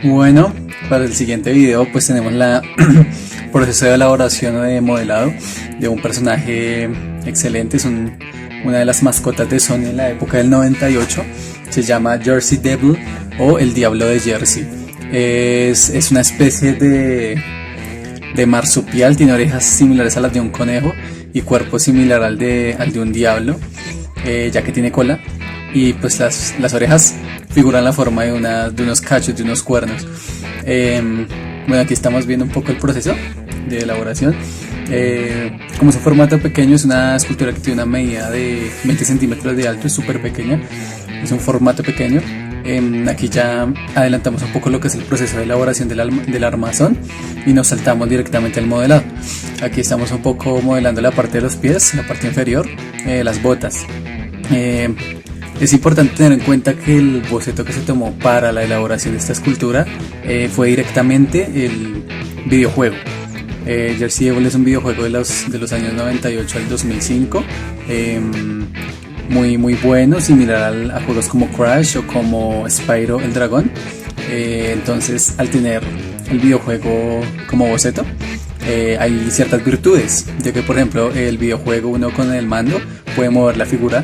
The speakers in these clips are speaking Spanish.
Bueno, para el siguiente video pues tenemos la proceso de elaboración o de modelado de un personaje excelente. Una de las mascotas de Sony en la época del 98. Se llama Jersey Devil o el Diablo de Jersey. Es una especie de marsupial, tiene orejas similares a las de un conejo y cuerpo similar al de un diablo, ya que tiene cola, y pues las orejas figuran la forma de unos cachos, de unos cuernos. Bueno, aquí estamos viendo un poco el proceso de elaboración. Como es un formato pequeño, es una escultura que tiene una medida de 20 centímetros de alto, es súper pequeña, es un formato pequeño. Aquí ya adelantamos un poco lo que es el proceso de elaboración del armazón y nos saltamos directamente al modelado. Aquí estamos un poco modelando la parte de los pies, la parte inferior, las botas. Es importante tener en cuenta que el boceto que se tomó para la elaboración de esta escultura fue directamente el videojuego. Jersey Devil es un videojuego de los años 98 al 2005. Muy bueno, similar a juegos como Crash o como Spyro el Dragón. Entonces, al tener el videojuego como boceto, hay ciertas virtudes, ya que por ejemplo el videojuego, uno con el mando puede mover la figura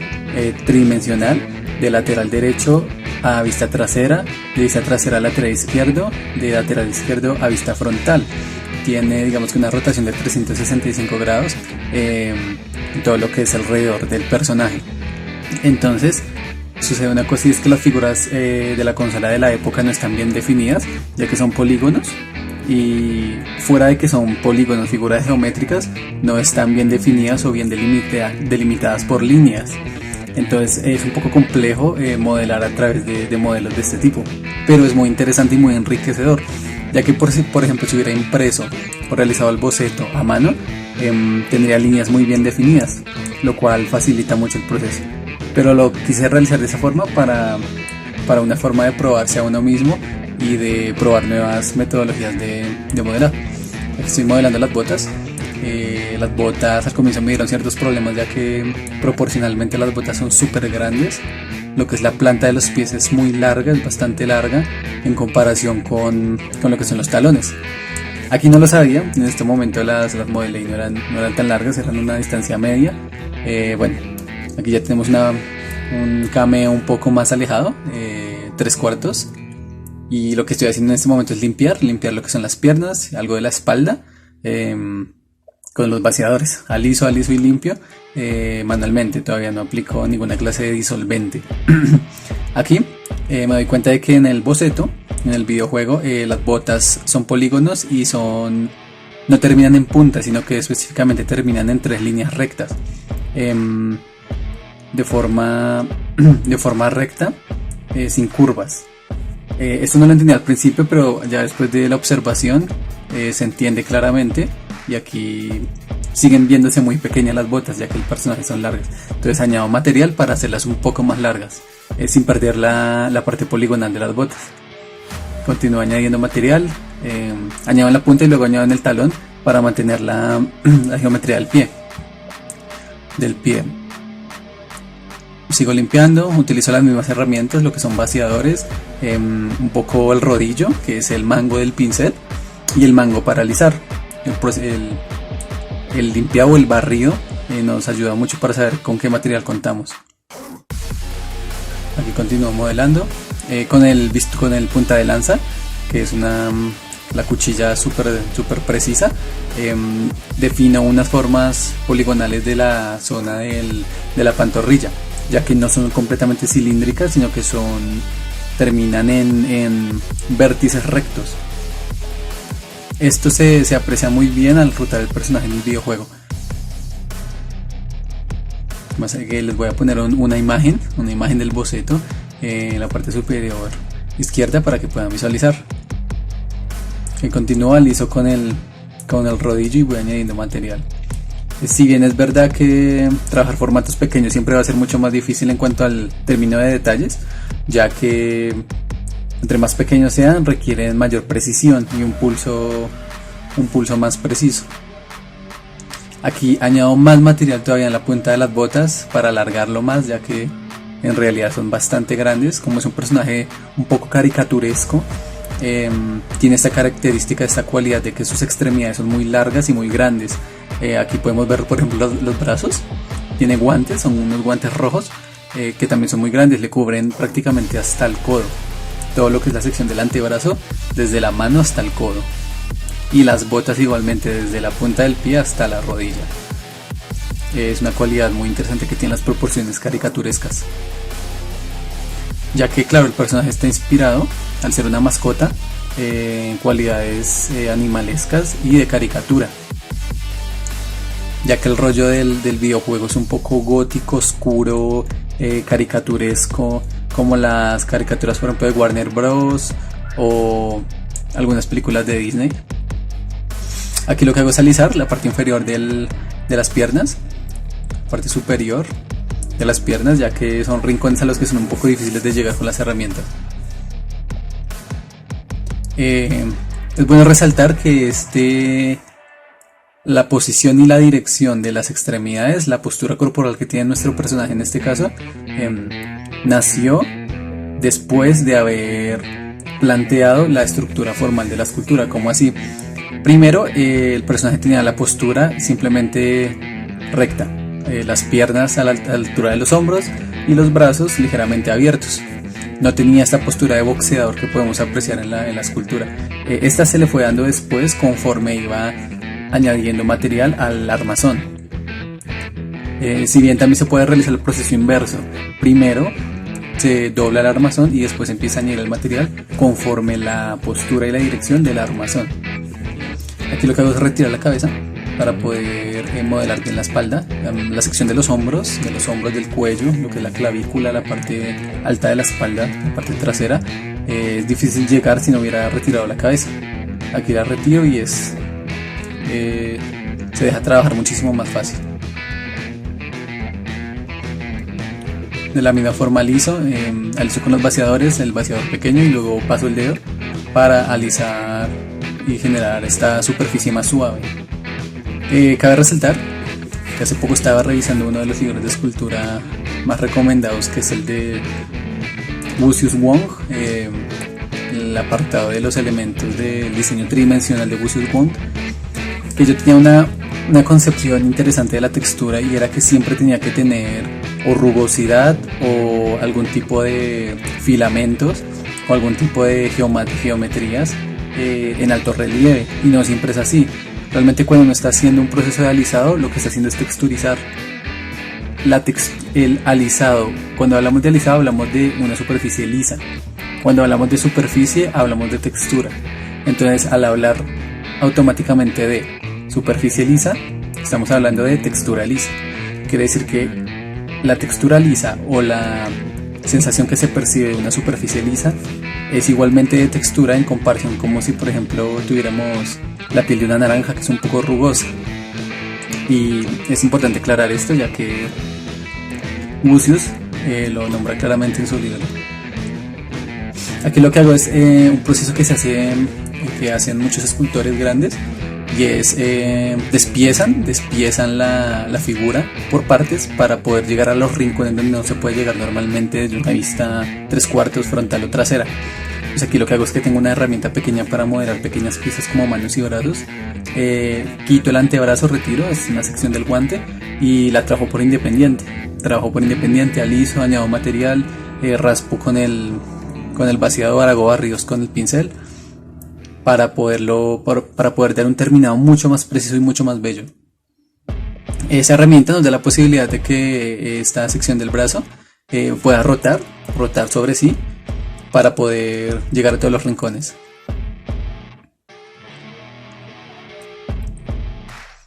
tridimensional de lateral derecho a vista trasera, de vista trasera a lateral izquierdo, de lateral izquierdo a vista frontal. Tiene, digamos, que una rotación de 365 grados en todo lo que es alrededor del personaje. Entonces sucede una cosa, y es que las figuras de la consola de la época no están bien definidas, ya que son polígonos, y fuera de que son polígonos, figuras geométricas, no están bien definidas o bien delimitadas por líneas. Entonces es un poco complejo modelar a través de modelos de este tipo, pero es muy interesante y muy enriquecedor, ya que por ejemplo, si hubiera impreso o realizado el boceto a mano, tendría líneas muy bien definidas, lo cual facilita mucho el proceso. Pero lo quise realizar de esa forma para una forma de probarse a uno mismo y de probar nuevas metodologías de modelado. Estoy modelando las botas. Las botas al comienzo me dieron ciertos problemas, ya que proporcionalmente las botas son súper grandes. Lo que es la planta de los pies es muy larga, es bastante larga en comparación con lo que son los talones. Aquí no lo sabía, en este momento las modelé y no eran tan largas, eran una distancia media. Bueno, aquí ya tenemos un cameo un poco más alejado, 3/4. Y lo que estoy haciendo en este momento es limpiar lo que son las piernas, algo de la espalda, con los vaciadores, aliso y limpio, manualmente. Todavía no aplico ninguna clase de disolvente. Aquí me doy cuenta de que en el boceto, en el videojuego, las botas son polígonos y no terminan en punta, sino que específicamente terminan en 3 líneas rectas. De forma recta, sin curvas. Esto no lo entendí al principio, pero ya después de la observación se entiende claramente, y aquí siguen viéndose muy pequeñas las botas, ya que el personaje son largas. Entonces añado material para hacerlas un poco más largas, sin perder la parte poligonal de las botas. Continúo añadiendo material, añado en la punta y luego añado en el talón para mantener la geometría del pie. Sigo limpiando, utilizo las mismas herramientas, lo que son vaciadores, un poco el rodillo, que es el mango del pincel, y el mango para alisar. El limpiado o el barrido nos ayuda mucho para saber con qué material contamos. Aquí continúo modelando con el punta de lanza, que es la cuchilla súper precisa. Defino unas formas poligonales de la zona de la pantorrilla, ya que no son completamente cilíndricas, sino que terminan en vértices rectos. Esto se aprecia muy bien al rotar el personaje en el videojuego. Más que les voy a poner una imagen del boceto en la parte superior izquierda para que puedan visualizar. Continúo aliso con el rodillo y voy añadiendo material. Si bien es verdad que trabajar formatos pequeños siempre va a ser mucho más difícil en cuanto al término de detalles, ya que entre más pequeños sean requieren mayor precisión y un pulso más preciso. Aquí añado más material todavía en la punta de las botas para alargarlo más, ya que en realidad son bastante grandes. Como es un personaje un poco caricaturesco, tiene esta característica, esta cualidad de que sus extremidades son muy largas y muy grandes. Aquí podemos ver, por ejemplo, los brazos. Tiene guantes, son unos guantes rojos que también son muy grandes, le cubren prácticamente hasta el codo. Todo lo que es la sección del antebrazo, desde la mano hasta el codo. Y las botas igualmente, desde la punta del pie hasta la rodilla. Es una cualidad muy interesante que tiene las proporciones caricaturescas. Ya que, claro, el personaje está inspirado, al ser una mascota, en cualidades animalescas y de caricatura. Ya que el rollo del videojuego es un poco gótico, oscuro, caricaturesco, como las caricaturas, por ejemplo, de Warner Bros. O algunas películas de Disney. Aquí lo que hago es alisar la parte inferior de las piernas, parte superior de las piernas, ya que son rincones a los que son un poco difíciles de llegar con las herramientas. Es bueno resaltar que la posición y la dirección de las extremidades, la postura corporal que tiene nuestro personaje en este caso, nació después de haber planteado la estructura formal de la escultura. ¿Cómo así? Primero, el personaje tenía la postura simplemente recta, las piernas a la altura de los hombros y los brazos ligeramente abiertos. No tenía esta postura de boxeador que podemos apreciar en la escultura. Esta se le fue dando después conforme iba añadiendo material al armazón. Si bien también se puede realizar el proceso inverso. Primero se dobla el armazón y después empieza a añadir el material conforme la postura y la dirección del armazón. Aquí lo que hago es retirar la cabeza para poder modelar bien la espalda, la sección de los hombros, del cuello, lo que es la clavícula, la parte alta de la espalda, la parte trasera. Es difícil llegar si no hubiera retirado la cabeza. Aquí la retiro y se deja trabajar muchísimo más fácil. De la misma forma aliso con los vaciadores, el vaciador pequeño, y luego paso el dedo para alisar y generar esta superficie más suave. Cabe resaltar que hace poco estaba revisando uno de los libros de escultura más recomendados, que es el de Lucius Wong, el apartado de los elementos del diseño tridimensional de Lucius Wong, que yo tenía una concepción interesante de la textura, y era que siempre tenía que tener o rugosidad o algún tipo de filamentos o algún tipo de geometrías en alto relieve, y no siempre es así. Realmente cuando uno está haciendo un proceso de alisado, lo que está haciendo es texturizar. El alisado, cuando hablamos de alisado hablamos de una superficie lisa, cuando hablamos de superficie hablamos de textura. Entonces, al hablar automáticamente de superficie lisa, estamos hablando de textura lisa. Quiere decir que la textura lisa o la sensación que se percibe de una superficie lisa es igualmente de textura, en comparación como si, por ejemplo, tuviéramos la piel de una naranja, que es un poco rugosa. Y es importante aclarar esto, ya que Lucius lo nombra claramente en su libro. Aquí lo que hago es un proceso que hacen muchos escultores grandes, y es despiezan la figura por partes para poder llegar a los rincones donde no se puede llegar normalmente desde una vista 3/4 frontal o trasera. Pues aquí lo que hago es que tengo una herramienta pequeña para modelar pequeñas piezas como manos y brazos. Quito el antebrazo, retiro, es una sección del guante, y la trabajo por independiente. Aliso, añado material, raspo con el vaciador, hago barridos con el pincel para poder dar un terminado mucho más preciso y mucho más bello. Esa herramienta nos da la posibilidad de que esta sección del brazo pueda rotar sobre sí para poder llegar a todos los rincones.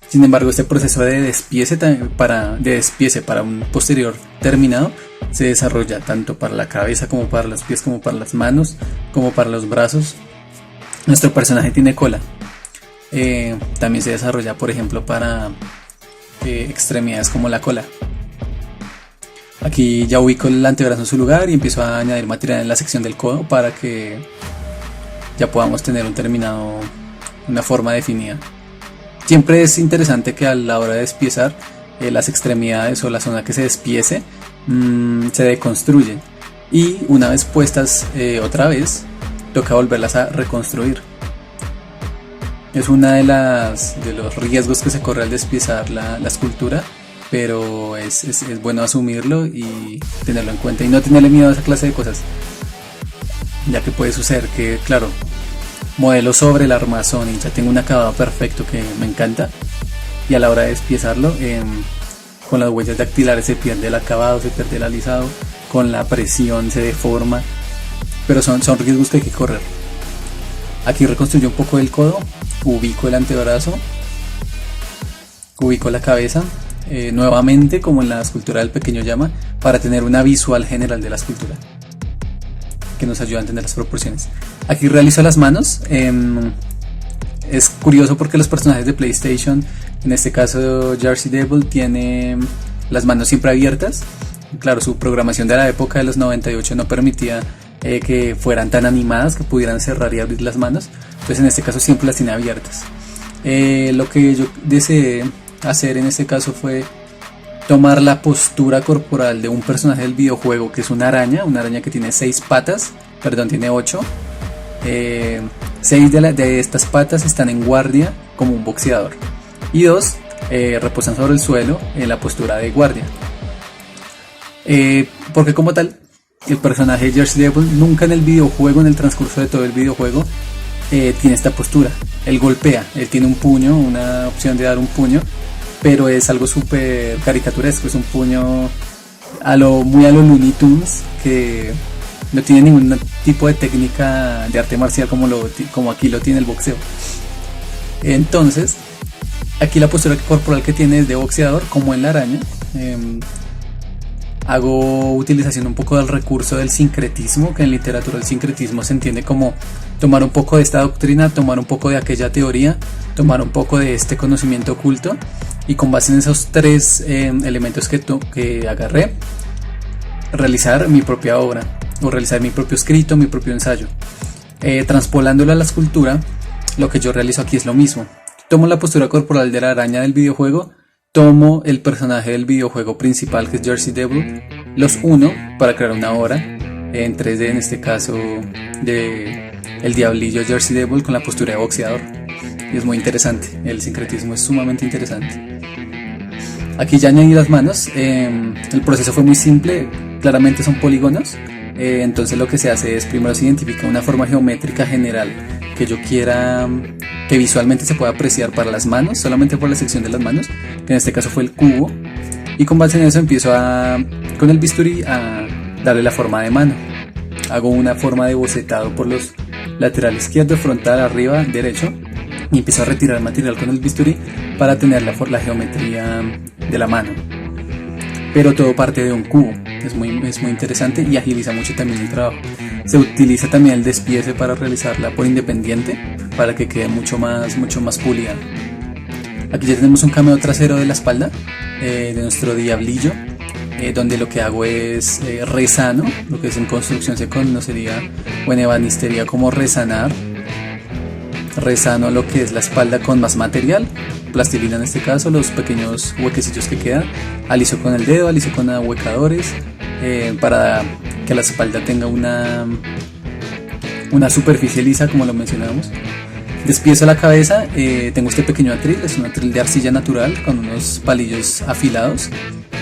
Sin embargo, este proceso de despiece para un posterior terminado se desarrolla tanto para la cabeza como para los pies, como para las manos, como para los brazos. Nuestro personaje tiene cola. También se desarrolla, por ejemplo, para extremidades como la cola. Aquí ya ubico el antebrazo en su lugar y empiezo a añadir material en la sección del codo para que ya podamos tener un terminado, una forma definida. Siempre es interesante que a la hora de despiezar las extremidades o la zona que se despiece se deconstruyen, y una vez puestas otra vez, toca volverlas a reconstruir. Es una de los riesgos que se corre al despiezar la escultura, pero es bueno asumirlo y tenerlo en cuenta y no tenerle miedo a esa clase de cosas, ya que puede suceder que, claro, modelo sobre el armazón y ya tengo un acabado perfecto que me encanta, y a la hora de despiezarlo, con las huellas dactilares se pierde el acabado, se pierde el alisado, con la presión se deforma, pero son riesgos que hay que correr. Aquí reconstruyo un poco el codo, ubico el antebrazo, ubico la cabeza, nuevamente como en la escultura del pequeño llama, para tener una visual general de la escultura que nos ayuda a entender las proporciones. Aquí realizo las manos. Es curioso porque los personajes de PlayStation, en este caso Jersey Devil, tiene las manos siempre abiertas. Claro, su programación de la época de los 98 no permitía que fueran tan animadas, que pudieran cerrar y abrir las manos. Entonces en este caso siempre las tiene abiertas. Lo que yo deseé hacer en este caso fue tomar la postura corporal de un personaje del videojuego, que es una araña que tiene 6 patas, perdón, tiene 8. 6 de estas patas están en guardia como un boxeador y 2 reposan sobre el suelo en la postura de guardia. Porque como tal, el personaje Jersey Devil nunca en el videojuego, en el transcurso de todo el videojuego, tiene esta postura. Él golpea, él tiene un puño, una opción de dar un puño, pero es algo súper caricaturesco, es un puño muy a lo Looney Tunes, que no tiene ningún tipo de técnica de arte marcial como aquí lo tiene el boxeo. Entonces, aquí la postura corporal que tiene es de boxeador, como en la araña. Hago utilización un poco del recurso del sincretismo, que en literatura el sincretismo se entiende como tomar un poco de esta doctrina, tomar un poco de aquella teoría, tomar un poco de este conocimiento oculto, y con base en esos 3 elementos que agarré, realizar mi propia obra, o realizar mi propio escrito, mi propio ensayo. Transpolándolo a la escultura, lo que yo realizo aquí es lo mismo. Tomo la postura corporal de la araña del videojuego, tomo el personaje del videojuego principal, que es Jersey Devil, los uno para crear una obra en 3D, en este caso de el diablillo Jersey Devil con la postura de boxeador. Y es muy interesante, el sincretismo es sumamente interesante. Aquí ya añadí las manos. El proceso fue muy simple, claramente son polígonos. Entonces lo que se hace es primero se identifica una forma geométrica general que yo quiera que visualmente se pueda apreciar para las manos, solamente por la sección de las manos, que en este caso fue el cubo, y con base en eso empiezo con el bisturí a darle la forma de mano. Hago una forma de bocetado por los laterales izquierdo, frontal, arriba, derecho, y empiezo a retirar el material con el bisturí para tener la geometría de la mano. Pero todo parte de un cubo, es muy interesante y agiliza mucho también el trabajo. Se utiliza también el despiece para realizarla por independiente, para que quede mucho más pulida. Aquí ya tenemos un cameo trasero de la espalda de nuestro diablillo, donde lo que hago es resano, lo que es en construcción se conocería, o en ebanistería, como resanar. Resano lo que es la espalda con más material, plastilina en este caso, los pequeños huequecillos que quedan, aliso con el dedo, aliso con ahuecadores, para que la espalda tenga una superficie lisa, como lo mencionábamos. Despiezo la cabeza, tengo este pequeño atril, es un atril de arcilla natural con unos palillos afilados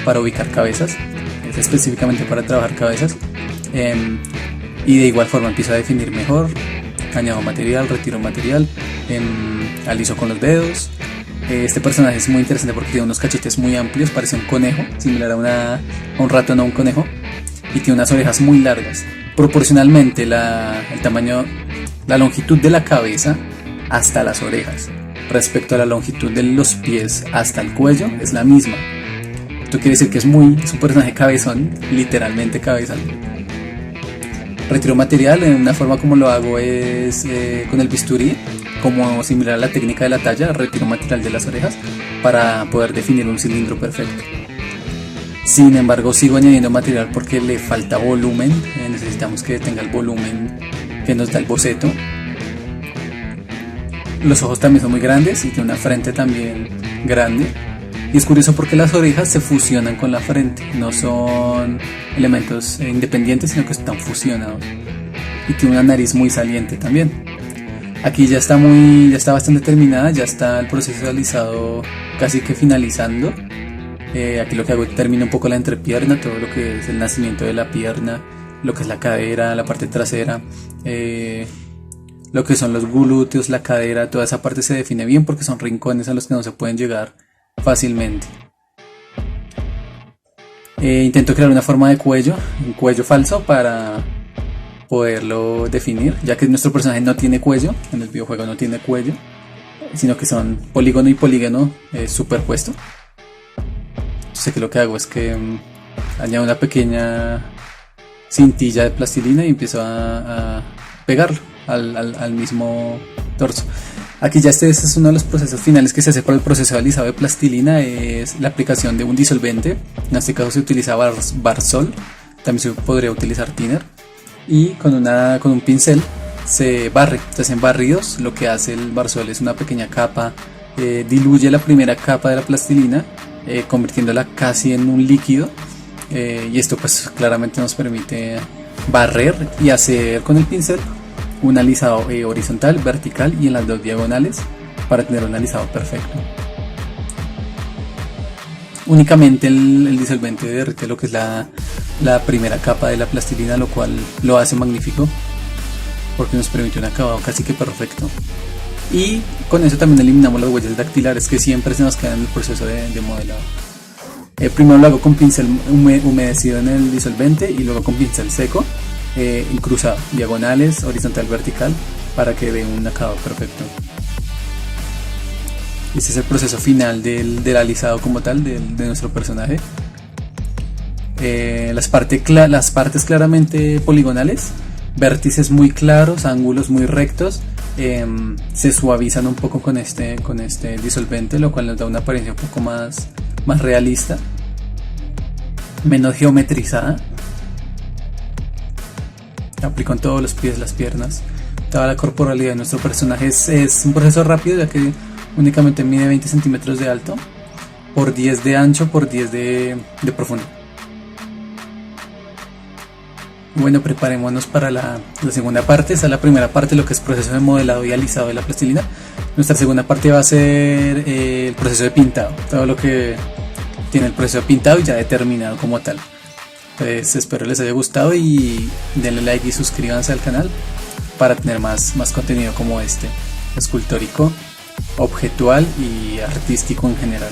para ubicar cabezas, es específicamente para trabajar cabezas, y de igual forma empiezo a definir mejor, añado material, retiro material, aliso con los dedos. Este personaje es muy interesante porque tiene unos cachetes muy amplios, parece un conejo, similar a un ratón o un conejo, y tiene unas orejas muy largas. Proporcionalmente el tamaño, la longitud de la cabeza hasta las orejas respecto a la longitud de los pies hasta el cuello es la misma. Esto quiere decir que es un personaje cabezón, literalmente cabezón. Retiro material, en una forma como lo hago es con el bisturí, como similar a la técnica de la talla, retiro material de las orejas para poder definir un cilindro perfecto. Sin embargo, sigo añadiendo material porque le falta volumen, necesitamos que tenga el volumen que nos da el boceto. Los ojos también son muy grandes y tiene una frente también grande. Y es curioso porque las orejas se fusionan con la frente, no son elementos independientes, sino que están fusionados. y tiene una nariz muy saliente también. Aquí ya está bastante terminada, ya está el proceso de alisado casi que finalizando. Aquí lo que hago es termino un poco la entrepierna, todo lo que es el nacimiento de la pierna, lo que es la cadera, la parte trasera, lo que son los glúteos, la cadera, toda esa parte se define bien porque son rincones a los que no se pueden llegar fácilmente. Intento crear una forma de cuello, un cuello falso para poderlo definir, ya que nuestro personaje no tiene cuello, en el videojuego no tiene cuello, sino que son polígono y polígono superpuesto. Entonces aquí lo que hago es que añado una pequeña cintilla de plastilina y empiezo a pegarlo al mismo torso. Aquí ya este es uno de los procesos finales que se hace por el proceso de alisado de plastilina, es la aplicación de un disolvente. En este caso se utiliza Barsol, también se podría utilizar thinner, y con un pincel se hacen barridos. Lo que hace el Barsol es una pequeña capa, diluye la primera capa de la plastilina, convirtiéndola casi en un líquido, y esto pues claramente nos permite barrer y hacer con el pincel un alisado horizontal, vertical y en las dos diagonales para tener un alisado perfecto. Únicamente el disolvente derrite lo que es la primera capa de la plastilina, lo cual lo hace magnífico porque nos permite un acabado casi que perfecto. Y con eso también eliminamos las huellas dactilares que siempre se nos quedan en el proceso de modelado. Primero lo hago con pincel humedecido en el disolvente y luego con pincel seco, cruzado, diagonales, horizontal, vertical, para que dé un acabado perfecto. Este es el proceso final del alisado como tal de nuestro personaje. Las partes claramente poligonales, vértices muy claros, ángulos muy rectos, se suavizan un poco con este disolvente, lo cual nos da una apariencia un poco más realista, menos geometrizada. Aplico en todos los pies, las piernas, toda la corporalidad de nuestro personaje. Es un proceso rápido, ya que únicamente mide 20 centímetros de alto por 10 de ancho por 10 de profundo. Bueno, preparémonos para la segunda parte. Esta es la primera parte, lo que es proceso de modelado y alisado de la plastilina. Nuestra segunda parte va a ser el proceso de pintado, todo lo que tiene el proceso de pintado ya determinado como tal. Pues espero les haya gustado y denle like y suscríbanse al canal para tener más contenido como este, escultórico, objetual y artístico en general.